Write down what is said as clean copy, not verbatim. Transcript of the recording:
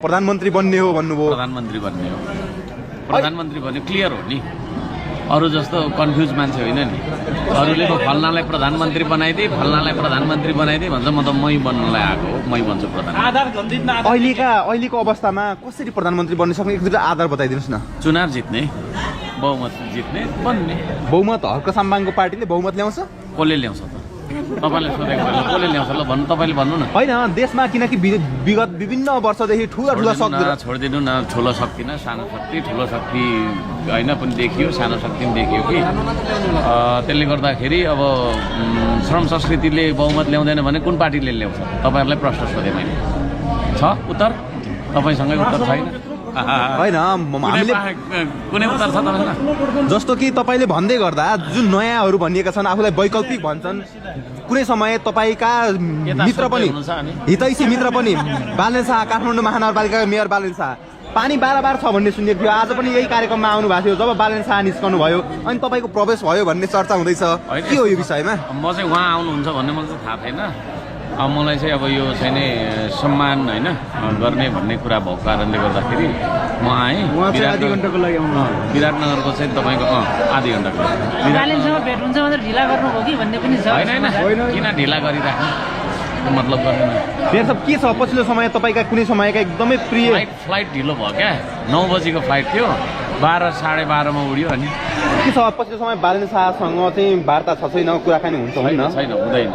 प्रधानमन्त्री बन्ने हो भन्नुभयो। प्रधानमन्त्री बन्ने हो, प्रधानमन्त्री बन्ने क्लियर हो नि। अरू जस्तो कन्फ्युज मान्छे होइन नि। अरूले फल्नालाई प्रधानमन्त्री बनाइदिए, फल्नालाई प्रधानमन्त्री बनाइदिए भन्छ, म त मै बन्नलाई आएको हो, मै बन्छु प्रधानमन्त्री। अहिलेको अवस्थामा कसरी प्रधानमन्त्री बन्न सक्ने एक दुईटा आधार बताइदिनुहोस् न। चुनाव जित्ने, बहुमत जित्ने, बन्ने। बहुमत हर्क साम्बाङको पार्टीले बहुमत ल्याउँछ? कसले ल्याउँछ त? तपाईँले सोधेको भएन, कसले ल्याउँछ ल भन्नु, तपाईँले भन्नु न। होइन, देशमा किनकि विगत विभिन्न वर्षदेखि ठुला शक्ति छोडिदिनु न। ठुलो शक्ति न सानो शक्ति, ठुलो शक्ति होइन पनि देखियो, सानो शक्ति पनि देखियो कि। त्यसले गर्दाखेरि अब श्रम संस्कृतिले बहुमत ल्याउँदैन भने कुन पार्टीले ल्याउँछ? तपाईँहरूलाई प्रश्न सोधेँ मैले। छ उत्तर? तपाईँसँगै उत्तर छैन? होइन, हामीले कुनै उत्तर छ तपाईँसँग? जस्तो कि तपाईँले भन्दै गर्दा जुन नयाँहरू भनिएका छन्, आफूलाई वैकल्पिक भन्छन्, कुनै समय तपाईँका मित्र पनि, हितैषी मित्र पनि, बालेन शाह, काठमाडौँ महानगरपालिकाका मेयर बालेन शाह, पानी बार छ भन्ने सुनेको थियो। आज पनि यही कार्यक्रममा आउनु भएको थियो जब बालेन शाह निस्कनु भयो, अनि तपाईँको प्रवेश भयो भन्ने चर्चा हुँदैछ। के हो यो विषयमा? म चाहिँ उहाँ आउनुहुन्छ भन्ने मलाई चाहिँ थाहा थिएन। मलाई चाहिँ अब यो चाहिँ नि सम्मान होइन गर्ने भन्ने कुरा भएको कारणले गर्दाखेरि म आएँ। आधी घन्टाको लागि आउनु। विराटनगरको चाहिँ तपाईँको आधी घन्टाको भेट हुन्छ मात्र ढिला गर्नुभयो कि भन्ने पनि छ। होइन, किन ढिला गरिराख्नु, मतलब गर्दैन। के छ पछिल्लो समय तपाईँका कुनै समयका एकदमै प्रिय फ्लाइट ढिलो भयो क्या? 9 बजीको फ्लाइट थियो, 12 साढे 12मा उड्यो। अनि के छ पछिल्लो समय बालेन शाहसँग चाहिँ वार्ता छ छैन, कुराकानी हुन्छ होइन? छैन, हुँदैन।